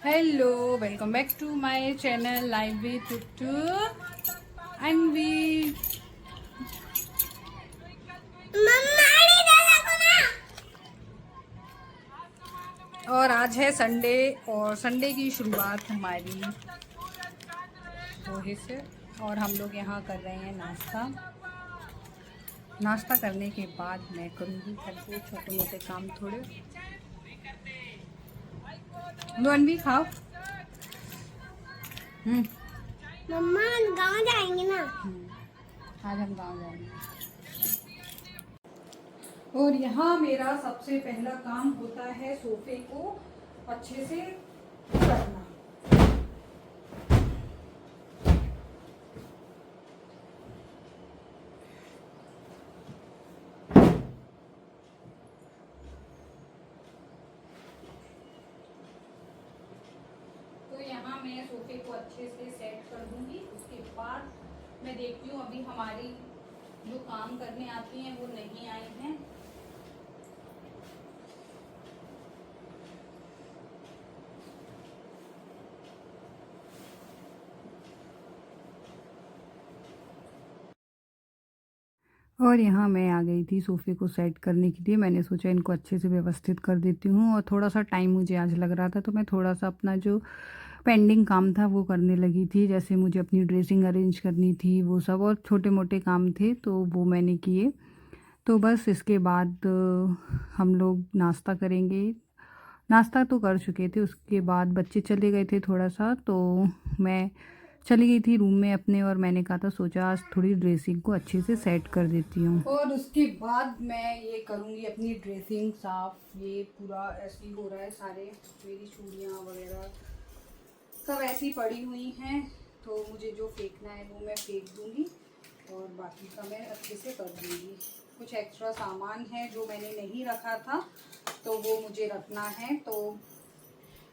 Hello, welcome back to my channel live with Tuttu Anvi. और आज है संडे और संडे की शुरुआत हमारी पोहे से। और हम लोग यहाँ कर रहे हैं नाश्ता। नाश्ता करने के बाद मैं करूँगी घर के छोटे मोटे काम थोड़े। लो अनवी खाओ। मम्मा गाँव जाएंगे ना। आज हम गाँव जाएंगे। और यहाँ मेरा सबसे पहला काम होता है सोफे को अच्छे से करना। तो यहाँ मैं सोफे को अच्छे से सेट कर दूंगी। उसके बाद मैं देखती हूँ, अभी हमारी जो काम करने आती हैं वो नहीं आई हैं। और यहाँ मैं आ गई थी सोफ़े को सेट करने के लिए। मैंने सोचा इनको अच्छे से व्यवस्थित कर देती हूँ। और थोड़ा सा टाइम मुझे आज लग रहा था, तो मैं थोड़ा सा अपना जो पेंडिंग काम था वो करने लगी थी। जैसे मुझे अपनी ड्रेसिंग अरेंज करनी थी, वो सब और छोटे मोटे काम थे, तो वो मैंने किए। तो बस इसके बाद हम लोग नाश्ता करेंगे। नाश्ता तो कर चुके थे, उसके बाद बच्चे चले गए थे थोड़ा सा, तो मैं चली गई थी रूम में अपने। और मैंने कहा था, सोचा आज थोड़ी ड्रेसिंग को अच्छे से सेट कर देती हूँ। और उसके बाद मैं ये करूँगी अपनी ड्रेसिंग साफ। ये पूरा ऐसे ही हो रहा है, सारे मेरी चूड़ियाँ वगैरह सब ऐसी पड़ी हुई हैं। तो मुझे जो फेंकना है वो मैं फेंक दूँगी और बाकी का मैं अच्छे से कर दूँगी। कुछ एक्स्ट्रा सामान है जो मैंने नहीं रखा था, तो वो मुझे रखना है। तो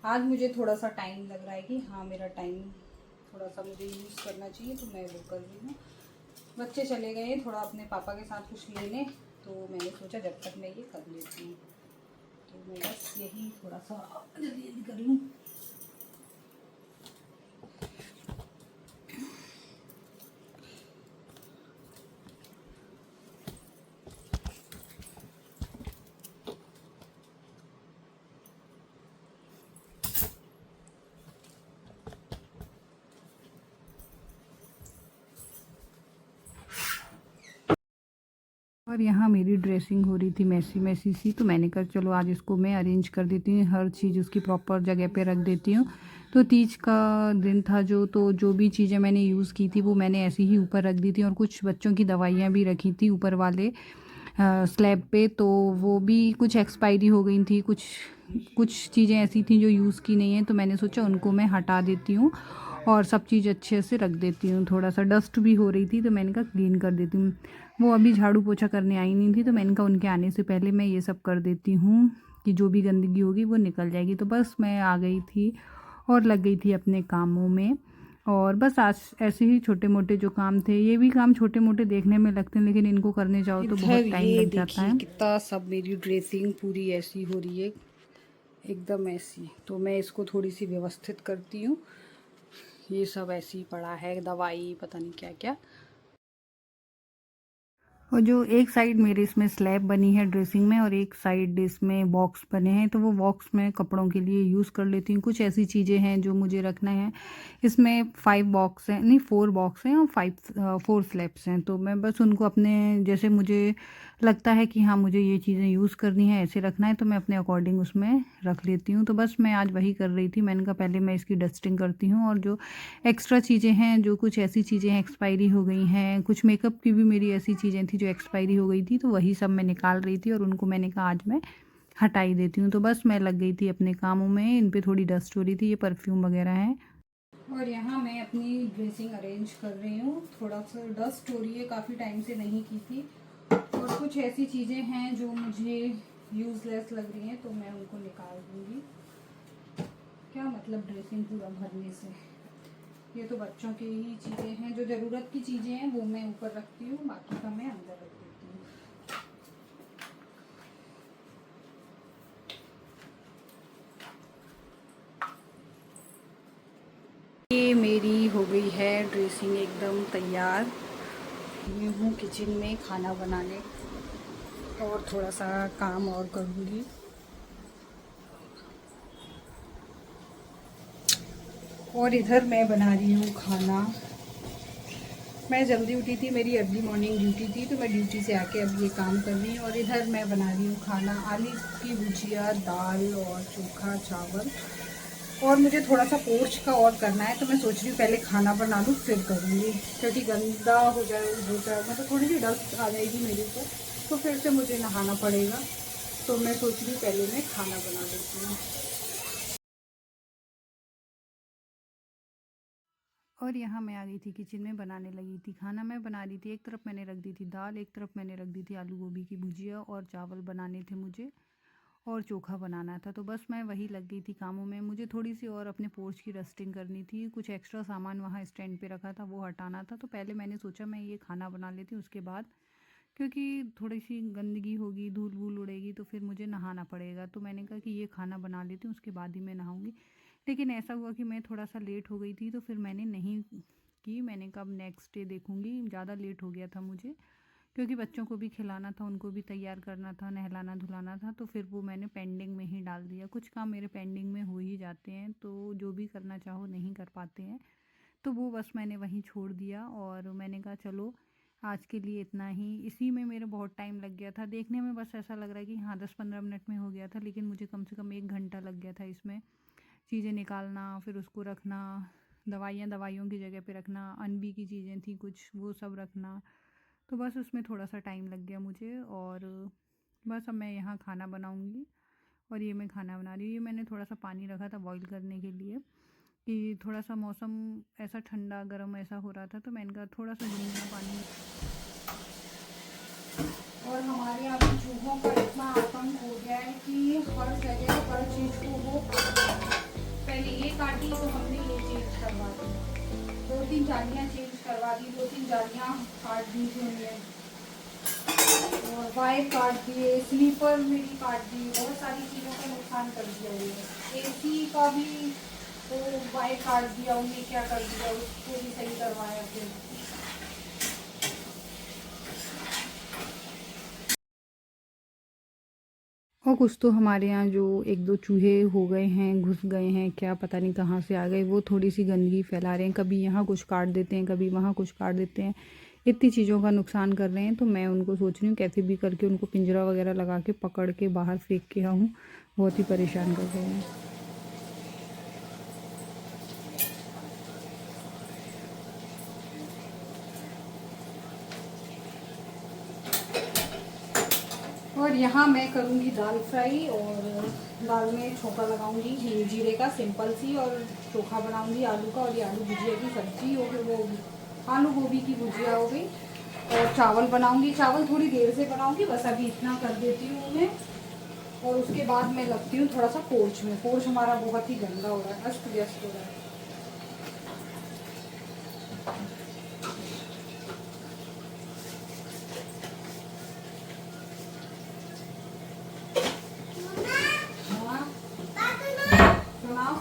आज मुझे थोड़ा सा टाइम लग रहा है कि हाँ, मेरा टाइम थोड़ा सा मुझे यूज़ करना चाहिए, तो मैं वो कर रही हूँ। बच्चे चले गए थोड़ा अपने पापा के साथ कुछ लेने, तो मैंने सोचा जब तक मैं ये कर लेती हूँ। तो मैं बस यही थोड़ा सा जल्दी जल्दी कर लूँ। और यहाँ मेरी ड्रेसिंग हो रही थी मैसी मैसी सी, तो मैंने कहा चलो आज इसको मैं अरेंज कर देती हूँ, हर चीज़ उसकी प्रॉपर जगह पे रख देती हूँ। तो तीज का दिन था तो जो भी चीज़ें मैंने यूज़ की थी वो मैंने ऐसे ही ऊपर रख दी थी। और कुछ बच्चों की दवाइयाँ भी रखी थी ऊपर वाले स्लैब पे, तो वो भी कुछ एक्सपायरी हो गई थी। कुछ कुछ चीज़ें ऐसी थी जो यूज़ की नहीं है, तो मैंने सोचा उनको मैं हटा देती हूँ और सब चीज़ अच्छे से रख देती हूँ। थोड़ा सा डस्ट भी हो रही थी, तो मैंने कहा क्लीन कर देती हूँ। वो अभी झाड़ू पोछा करने आई नहीं थी, तो मैंने कहा उनके आने से पहले मैं ये सब कर देती हूँ कि जो भी गंदगी होगी वो निकल जाएगी। तो बस मैं आ गई थी और लग गई थी अपने कामों में। और बस आज ऐसे ही छोटे मोटे जो काम थे, ये भी काम छोटे मोटे देखने में लगते हैं, लेकिन इनको करने जाओ तो बहुत टाइम लग जाता है। कितना सब मेरी ड्रेसिंग पूरी ऐसी हो रही है, एकदम ऐसी। तो मैं इसको थोड़ी सी व्यवस्थित करती हूँ। ये सब ऐसे ही पड़ा है, दवाई पता नहीं क्या क्या। और जो एक साइड मेरे इसमें स्लैब बनी है ड्रेसिंग में, और एक साइड इसमें बॉक्स बने हैं, तो वो बॉक्स में कपड़ों के लिए यूज़ कर लेती हूँ। कुछ ऐसी चीज़ें हैं जो मुझे रखना है। इसमें 5 बॉक्स हैं, नहीं 4 बॉक्स हैं और 4 स्लैब्स हैं। तो मैं बस उनको अपने जैसे मुझे लगता है कि हाँ मुझे ये चीज़ें यूज़ करनी है, ऐसे रखना है, तो मैं अपने अकॉर्डिंग उसमें रख लेती हूँ। तो बस मैं आज वही कर रही थी। मैंने कहा पहले मैं इसकी डस्टिंग करती हूँ, और जो एक्स्ट्रा चीज़ें हैं, जो कुछ ऐसी चीज़ें हैं एक्सपायरी हो गई हैं, कुछ मेकअप की भी मेरी ऐसी चीज़ें थी जो एक्सपायरी हो गई थी, तो वही सब मैं निकाल रही थी और उनको मैंने कहा आज मैं हटा ही देती हूँ। तो बस मैं लग गई थी अपने कामों में। इन पे थोड़ी डस्ट हो रही थी, ये परफ्यूम वगैरह है। और यहाँ मैं अपनी ड्रेसिंग अरेंज कर रही हूँ। थोड़ा सा डस्ट हो रही है, काफ़ी टाइम से नहीं की थी। और कुछ ऐसी चीज़ें हैं जो मुझे यूज़लेस लग रही हैं, तो मैं उनको निकाल दूँगी। क्या मतलब ड्रेसिंग पूरा भरने से। ये तो बच्चों की ही चीज़ें हैं, जो ज़रूरत की चीज़ें हैं वो मैं ऊपर रखती हूँ, बाकी का मैं अंदर रख देती हूँ। ये मेरी हो गई है ड्रेसिंग एकदम तैयार। मैं हूँ किचन में खाना बनाने और थोड़ा सा काम और करूँगी। और इधर मैं बना रही हूँ खाना। मैं जल्दी उठी थी, मेरी अर्ली मॉर्निंग ड्यूटी थी, तो मैं ड्यूटी से आके अब ये काम कर रही हूँ। और इधर मैं बना रही हूँ खाना, आलू की भुजिया, दाल और चोखा चावल। और मुझे थोड़ा सा पोर्च का और करना है, तो मैं सोच रही हूँ पहले खाना बना लूँ फिर करूँगी, क्योंकि गंदा हो जाए मतलब थोड़ी सी डस्ट आ जाएगी मेरे ऊपर, तो फिर से मुझे नहाना पड़ेगा। तो मैं सोच रही हूँ पहले मैं खाना बना लेती हूँ। और यहाँ मैं आ गई थी किचन में, बनाने लगी थी खाना। मैं बना रही थी, एक तरफ मैंने रख दी थी दाल, एक तरफ मैंने रख दी थी आलू गोभी की भुजिया, और चावल बनाने थे मुझे और चोखा बनाना था। तो बस मैं वही लग गई थी कामों में। मुझे थोड़ी सी और अपने पोर्च की डस्टिंग करनी थी, कुछ एक्स्ट्रा सामान वहाँ स्टैंड पे रखा था वो हटाना था। तो पहले मैंने सोचा मैं ये खाना बना लेती हूँ, उसके बाद क्योंकि थोड़ी सी गंदगी होगी, धूल वूल उड़ेगी, तो फिर मुझे नहाना पड़ेगा। तो मैंने कहा कि ये खाना बना लेती हूँ, उसके बाद ही मैं नहाऊँगी। लेकिन ऐसा हुआ कि मैं थोड़ा सा लेट हो गई थी, तो फिर मैंने नहीं की। मैंने कहा नेक्स्ट डे देखूँगी, ज़्यादा लेट हो गया था मुझे, क्योंकि बच्चों को भी खिलाना था, उनको भी तैयार करना था, नहलाना धुलाना था। तो फिर वो मैंने पेंडिंग में ही डाल दिया। कुछ काम मेरे पेंडिंग में हो ही जाते हैं, तो जो भी करना चाहो नहीं कर पाते हैं, तो वो बस मैंने वहीं छोड़ दिया। और मैंने कहा चलो आज के लिए इतना ही। इसी में मेरा बहुत टाइम लग गया था, देखने में बस ऐसा लग रहा है कि हाँ 10-15 मिनट में हो गया था, लेकिन मुझे कम से कम 1 घंटा लग गया था इसमें। चीज़ें निकालना, फिर उसको रखना, दवाइयों की जगह पे रखना, अनबी की चीज़ें थी कुछ वो सब रखना। तो बस उसमें थोड़ा सा टाइम लग गया मुझे। और बस अब मैं यहाँ खाना बनाऊँगी। और ये मैं खाना बना रही हूँ। ये मैंने थोड़ा सा पानी रखा था बॉईल करने के लिए, कि थोड़ा सा मौसम ऐसा ठंडा गर्म ऐसा हो रहा था, तो मैंने कहा थोड़ा सा गुनगुना पानी। और हमारे यहाँ पे चूहों का इतना आतंक हो गया है कि हर जगह हर चीज़ को वो, पहले ये काटी तो हमने ये चेंज करवा दी, 2-3 जालियाँ चेंज करवा दी, 2-3 जालियाँ काट दी थी उनने, और वायर काट दिए, स्लीपर मेरी काट दी, बहुत सारी चीज़ों का नुकसान कर दिया ये। एसी का भी तो वायर काट दिया उन्हें, क्या कर दिया उसको भी सही करवाया फिर। और कुछ तो हमारे यहाँ जो 1-2 चूहे हो गए हैं, घुस गए हैं, क्या पता नहीं कहाँ से आ गए, वो थोड़ी सी गंदगी फैला रहे हैं। कभी यहाँ कुछ काट देते हैं, कभी वहाँ कुछ काट देते हैं, इतनी चीज़ों का नुकसान कर रहे हैं। तो मैं उनको सोच रही हूँ कैसे भी करके उनको पिंजरा वगैरह लगा के पकड़ के बाहर फेंक के आऊँ। बहुत ही परेशान कर रहे हैं। और यहाँ मैं करूँगी दाल फ्राई, और दाल में छोंका लगाऊंगी जीरे का सिंपल सी, और चोखा बनाऊंगी आलू का, और ये आलू भुजिया की सब्जी हो गई, वो आलू गोभी की भुजिया हो गई। और चावल बनाऊंगी, चावल थोड़ी देर से बनाऊंगी, बस अभी इतना कर देती हूँ मैं। और उसके बाद मैं लगती हूँ थोड़ा सा पोर्च में। पोर्च हमारा बहुत ही गंदा हो रहा है, अस्त व्यस्त हो रहा है। हाँ सुनाओ।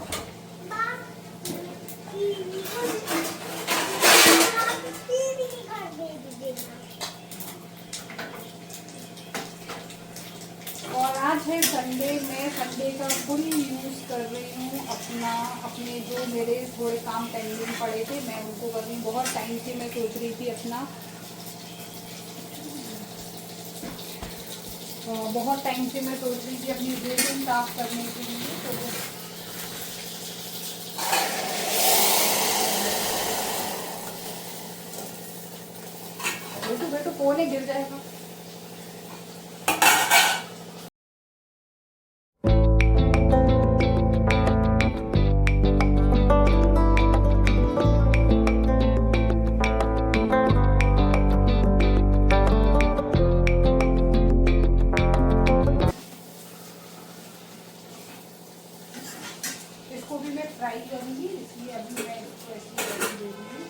और आज है संडे, मैं संडे का फुल यूज़ कर रही हूँ अपना, अपने जो मेरे थोड़े काम पेंडिंग पड़े थे मैं उनको कर रही हूँ। बहुत टाइम से मैं सोच रही थी अपना, बहुत टाइम से मैं सोच रही थी अपनी बेसिन साफ करने के लिए। तो बेटू बेटू कोने गिर जाएगा। इसको भी मैं फ्राई करूँगी, इसलिए अभी मैं इसको ऐसी कढ़ाई दे दूँगी।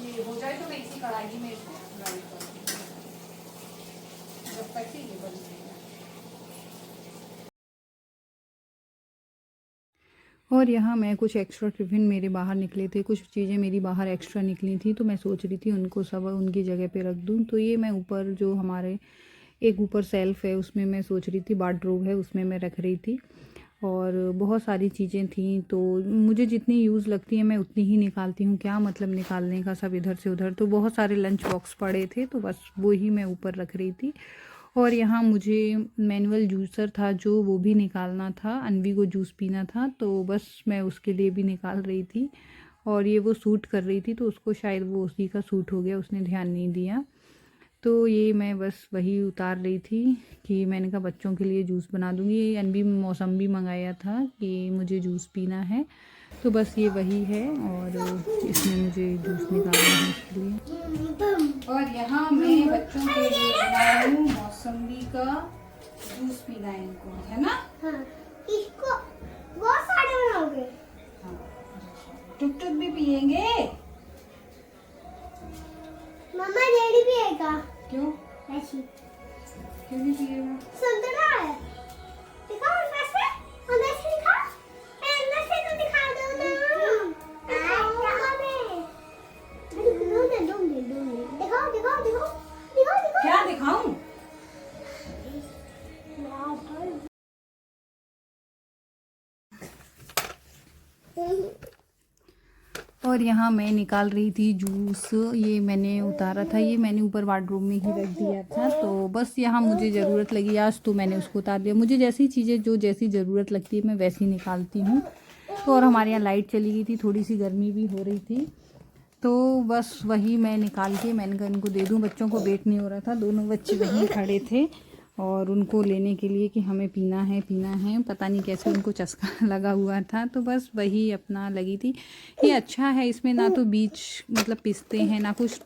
ये हो जाए तो मैं इसी कढ़ाई में इसको फ्राई करूँगी, जब तक ये बन जाएगा। और यहाँ मैं कुछ एक्स्ट्रा टिफ़िन मेरे बाहर निकले थे, कुछ चीज़ें मेरी बाहर एक्स्ट्रा निकली थी, तो मैं सोच रही थी उनको सब उनकी जगह पे रख दूँ। तो ये मैं ऊपर जो हमारे एक ऊपर सेल्फ़ है उसमें मैं सोच रही थी, वार्डरोब है उसमें मैं रख रही थी। और बहुत सारी चीज़ें थीं, तो मुझे जितनी यूज़ लगती है मैं उतनी ही निकालती हूँ, क्या मतलब निकालने का सब इधर से उधर। तो बहुत सारे लंच बॉक्स पड़े थे, तो बस वो ही मैं ऊपर रख रही थी। और यहाँ मुझे मैनुअल जूसर था जो, वो भी निकालना था, अनवी को जूस पीना था, तो बस मैं उसके लिए भी निकाल रही थी। और ये वो सूट कर रही थी, तो उसको शायद वो उसी का सूट हो गया, उसने ध्यान नहीं दिया। तो ये मैं बस वही उतार रही थी कि मैंने कहा बच्चों के लिए जूस बना दूँगी। ये अनवी मौसम्बी मंगाया था कि मुझे जूस पीना है, तो बस ये वही है। और इसमें मुझे जूस निकालना है इसके लिए। और यहाँ मैं बच्चों के लिए बना रही हूँ मौसम्बी का जूस, पीना है इनको, है ना? हाँ, इसको बहुत सारे बनाओगे। हाँ, टुक टुक भी पियेंगे। मम्मा डैडी भी आएगा। क्यों? ऐसी क्यों नहीं पिएगा? संतरा है। दिखाओ अंदर से दिखा। अंदर से तो दिखा दो ना। दिखाओ। क्या दिखाऊं? और यहाँ मैं निकाल रही थी जूस, ये मैंने उतारा था, ये मैंने ऊपर वार्डरोब में ही रख दिया था। तो बस यहाँ मुझे ज़रूरत लगी आज, तो मैंने उसको उतार दिया। मुझे जैसी चीज़ें जो जैसी ज़रूरत लगती है मैं वैसी निकालती हूँ। तो और हमारे यहाँ लाइट चली गई थी, थोड़ी सी गर्मी भी हो रही थी, तो बस वही मैं निकाल के मैंने कहा इनको दे दूँ। बच्चों को वेट नहीं हो रहा था, दोनों बच्चे वहीं खड़े थे और उनको लेने के लिए कि हमें पीना है पीना है, पता नहीं कैसे उनको चस्का लगा हुआ था, तो बस वही अपना लगी थी। ये अच्छा है, इसमें ना तो बीज मतलब पिसते हैं ना कुछ,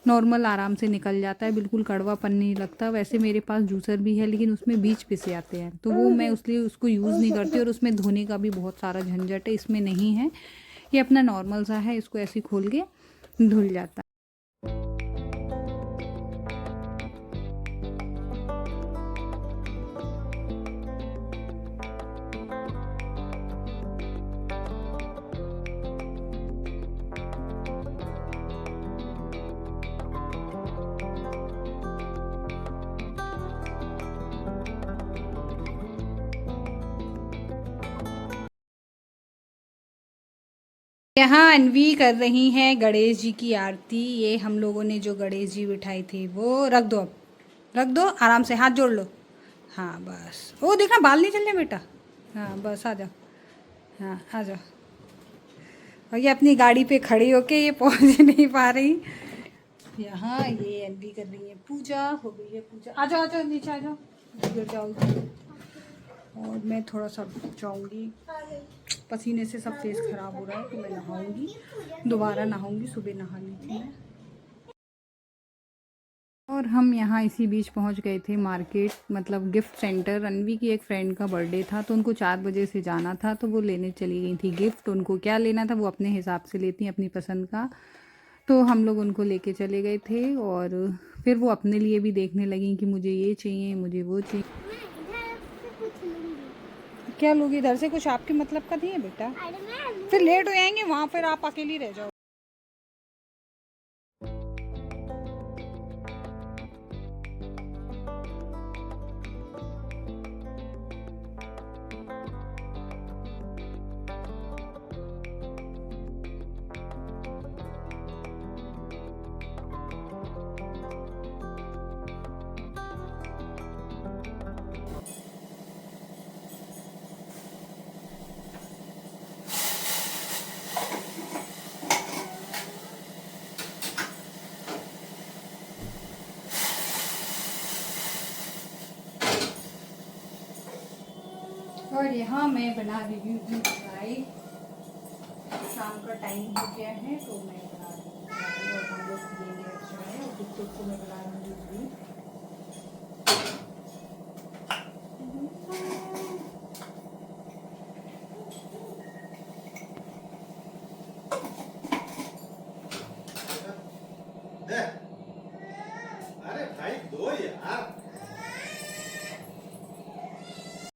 नॉर्मल आराम से निकल जाता है, बिल्कुल कड़वापन नहीं लगता। वैसे मेरे पास जूसर भी है लेकिन उसमें बीज पिसे आते हैं, तो वो मैं उसलिए उसको यूज़ नहीं करती, और उसमें धोने का भी बहुत सारा झंझट है, इसमें नहीं है। ये अपना नॉर्मल सा है, इसको ऐसे खोल के धुल जाता है। यहाँ अनवी कर रही हैं गणेश जी की आरती। ये हम लोगों ने जो गणेश जी बिठाई थी वो रख दो, अब रख दो, आराम से हाथ जोड़ लो। हाँ बस, वो देखना बाल नहीं चलने बेटा। हाँ बस आ जाओ, हाँ आ जाओ। और ये अपनी गाड़ी पे खड़ी होके ये पहुँच नहीं पा रही। यहाँ ये अनवी कर रही है पूजा, हो गई है पूजा। आ जाओ नीचे आ जाओ, गिर जाओगी। और मैं थोड़ा सा जाऊँगी, पसीने से सब फेस ख़राब हो रहा है, तो मैं नहाऊंगी, दोबारा नहाऊंगी, सुबह नहा ली थी मैं। और हम यहाँ इसी बीच पहुँच गए थे मार्केट, मतलब गिफ्ट सेंटर। रणवी की एक फ्रेंड का बर्थडे था, तो उनको 4 बजे से जाना था, तो वो लेने चली गई थी गिफ्ट। उनको क्या लेना था वो अपने हिसाब से लेती हैं, अपनी पसंद का। तो हम लोग उनको लेके चले गए थे, और फिर वो अपने लिए भी देखने लगी कि मुझे ये चाहिए, मुझे वो चाहिए। क्या लोगी इधर से? कुछ आपके मतलब का नहीं है बेटा, फिर लेट हो जाएंगे वहाँ, फिर आप अकेली रह जाओ। और यहाँ मैं बना रही हूँ चाय, शाम का टाइम हो गया है, तो मैं बना रही हूँ। और हम लोग पिएंगे चाय, और कुछ को मैं बना रही हूँ।